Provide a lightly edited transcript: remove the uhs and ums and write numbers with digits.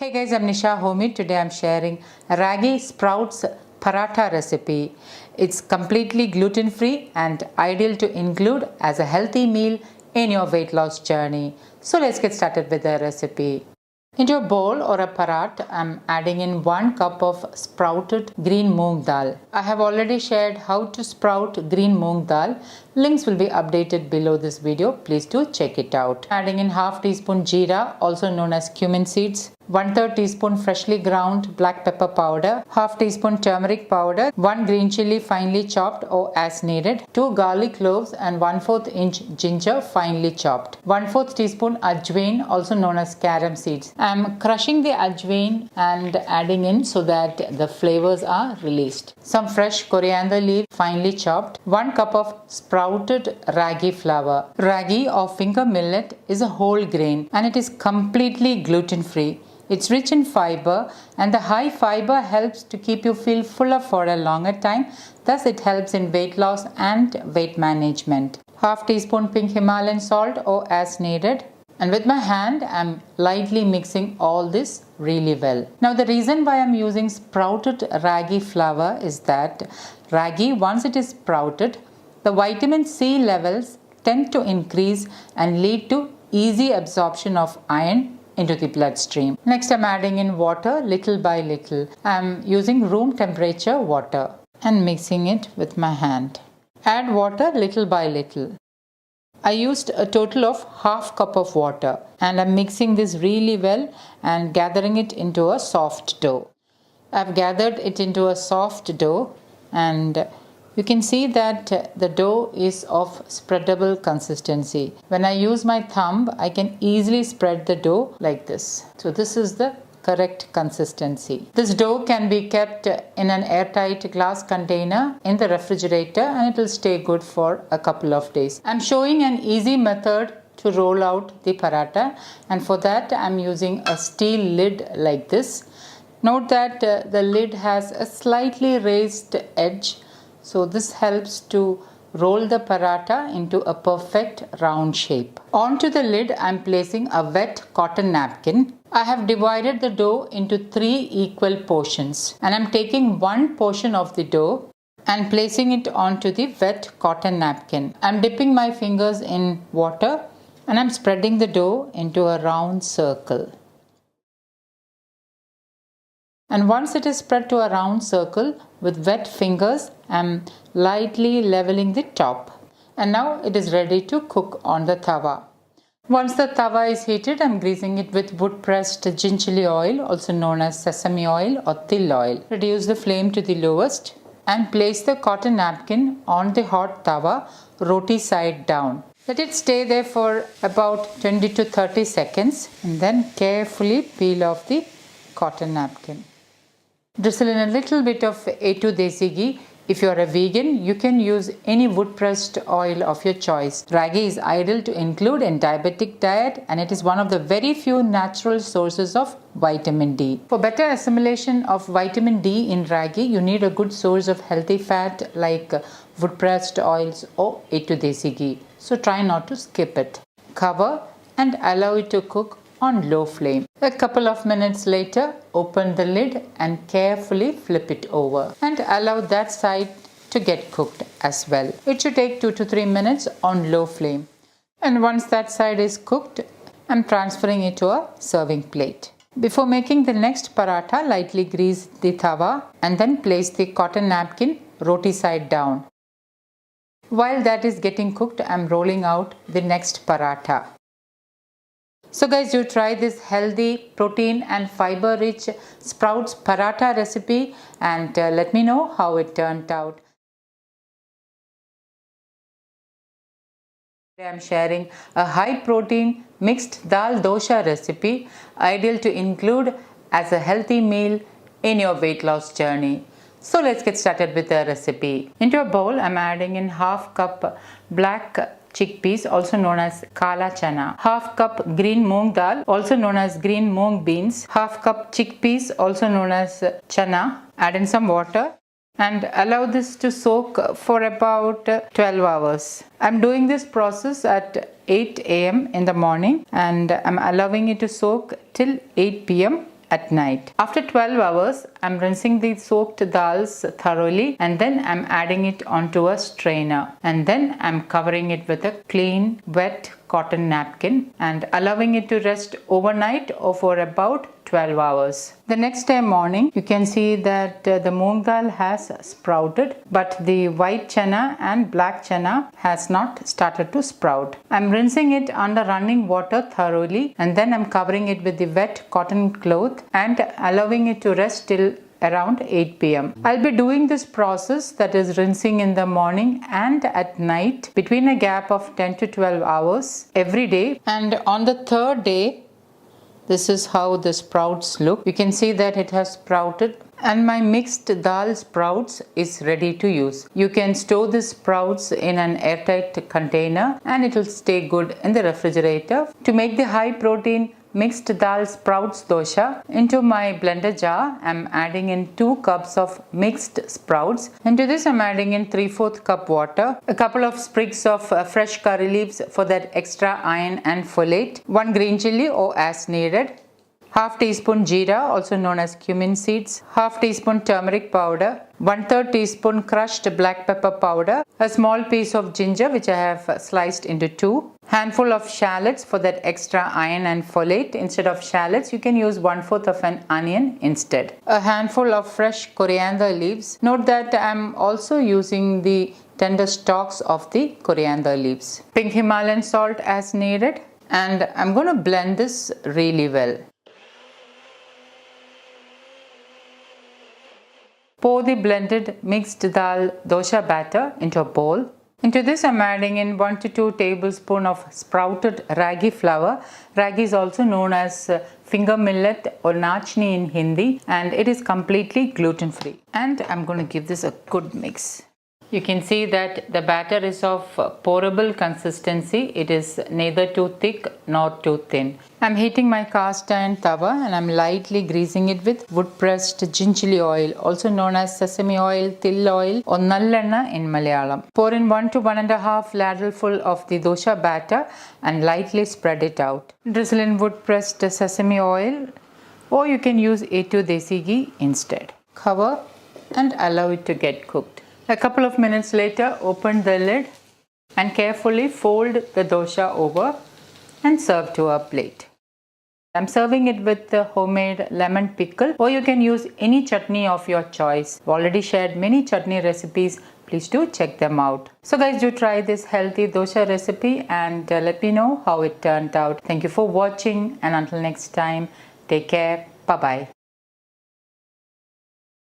Hey guys, I'm Nisa Homey. Today I'm sharing Ragi sprouts paratha recipe. It's completely gluten-free and ideal to include as a healthy meal in your weight loss journey. So let's get started with the recipe. Into a bowl or a parat, I'm adding in 1 cup of sprouted green moong dal. I have already shared how to sprout green moong dal. Links will be updated below this video. Please do check it out. Adding in half teaspoon jeera, also known as cumin seeds. 1/3 teaspoon freshly ground black pepper powder, half teaspoon turmeric powder, 1 green chilli finely chopped or as needed, 2 garlic cloves and 1/4 inch ginger finely chopped, 1/4 teaspoon ajwain, also known as carom seeds. I am crushing the ajwain and adding in so that the flavors are released. Some fresh coriander leaf finely chopped, 1 cup of sprouted ragi flour. Ragi or finger millet is a whole grain and it is completely gluten free. It's rich in fiber and the high fiber helps to keep you feel fuller for a longer time. Thus it helps in weight loss and weight management. Half teaspoon pink Himalayan salt or as needed. And with my hand I'm lightly mixing all this really well. Now the reason why I'm using sprouted ragi flour is that ragi, once it is sprouted, the vitamin C levels tend to increase and lead to easy absorption of iron into the bloodstream. Next I'm adding in water little by little. I'm using room temperature water and mixing it with my hand. Add water little by little. I used a total of half cup of water and I'm mixing this really well and gathering it into a soft dough. I've gathered it into a soft dough and you can see that the dough is of spreadable consistency. When I use my thumb, I can easily spread the dough like this. So this is the correct consistency. This dough can be kept in an airtight glass container in the refrigerator and it will stay good for a couple of days. I'm showing an easy method to roll out the paratha, and for that I'm using a steel lid like this. Note that the lid has a slightly raised edge. So this helps to roll the paratha into a perfect round shape. Onto the lid I'm placing a wet cotton napkin. I have divided the dough into 3 equal portions and I'm taking 1 portion of the dough and placing it onto the wet cotton napkin. I'm dipping my fingers in water and I'm spreading the dough into a round circle. And once it is spread to a round circle with wet fingers, I'm lightly leveling the top. And now it is ready to cook on the tawa. Once the tawa is heated, I'm greasing it with wood-pressed gingerly oil, also known as sesame oil or til oil. Reduce the flame to the lowest and place the cotton napkin on the hot tawa, roti side down. Let it stay there for about 20 to 30 seconds and then carefully peel off the cotton napkin. Drizzle in a little bit of A2 desi ghee. If you are a vegan, you can use any wood-pressed oil of your choice. Ragi is ideal to include in diabetic diet and it is one of the very few natural sources of vitamin D. For better assimilation of vitamin D in ragi, you need a good source of healthy fat like wood-pressed oils or A2 desi ghee. So try not to skip it. Cover and allow it to cook on low flame. A couple of minutes later, open the lid and carefully flip it over and allow that side to get cooked as well. It should take 2 to 3 minutes on low flame. And once that side is cooked, I'm transferring it to a serving plate. Before making the next paratha, lightly grease the tawa and then place the cotton napkin roti side down. While that is getting cooked, I'm rolling out the next paratha. So guys, do try this healthy, protein and fiber rich sprouts paratha recipe and let me know how it turned out. Today I am sharing a high protein mixed dal dosa recipe ideal to include as a healthy meal in your weight loss journey. So let's get started with the recipe. Into a bowl I am adding in half cup black chickpeas, also known as kala chana, half cup green moong dal, also known as green moong beans, half cup chickpeas, also known as chana. Add in some water and allow this to soak for about 12 hours. I'm doing this process at 8 a.m. in the morning and I'm allowing it to soak till 8 p.m. at night. After 12 hours, I'm rinsing the soaked dals thoroughly and then I'm adding it onto a strainer. And then I'm covering it with a clean, wet cotton napkin and allowing it to rest overnight or for about 12 hours. The next day morning, you can see that the moong dal has sprouted, but the white chana and black chana has not started to sprout. I'm rinsing it under running water thoroughly and then I'm covering it with the wet cotton cloth and allowing it to rest till around 8 p.m. I'll be doing this process, that is rinsing in the morning and at night between a gap of 10 to 12 hours every day. And on the third day, this is how the sprouts look. You can see that it has sprouted and my mixed dal sprouts is ready to use. You can store the sprouts in an airtight container and it will stay good in the refrigerator. To make the high protein mixed dal sprouts dosa, into my blender jar, I'm adding in 2 cups of mixed sprouts. Into this, I'm adding in 3/4 cup water, a couple of sprigs of fresh curry leaves for that extra iron and folate, 1 green chilli or as needed, half teaspoon jeera, also known as cumin seeds, half teaspoon turmeric powder, 1/3 teaspoon crushed black pepper powder, a small piece of ginger which I have sliced into 2, handful of shallots for that extra iron and folate. Instead of shallots, you can use 1/4 of an onion instead. A handful of fresh coriander leaves. Note that I'm also using the tender stalks of the coriander leaves. Pink Himalayan salt as needed, and I'm going to blend this really well. Pour the blended mixed dal dosa batter into a bowl. Into this, I'm adding in 1 to 2 tablespoons of sprouted ragi flour. Ragi is also known as finger millet or nachni in Hindi, and it is completely gluten-free. And I'm going to give this a good mix. You can see that the batter is of pourable consistency. It is neither too thick nor too thin. I'm heating my cast iron tawa and I'm lightly greasing it with wood-pressed gingerly oil, also known as sesame oil, till oil or nallenna in Malayalam. Pour in 1 to 1.5 ladleful of the dosa batter and lightly spread it out. Drizzle in wood-pressed sesame oil, or you can use A2 desi ghee instead. Cover and allow it to get cooked. A couple of minutes later, open the lid and carefully fold the dosa over and serve to a plate. I'm serving it with the homemade lemon pickle, or you can use any chutney of your choice. I've already shared many chutney recipes. Please do check them out. So guys, do try this healthy dosa recipe and let me know how it turned out. Thank you for watching, and until next time, take care. Bye-bye.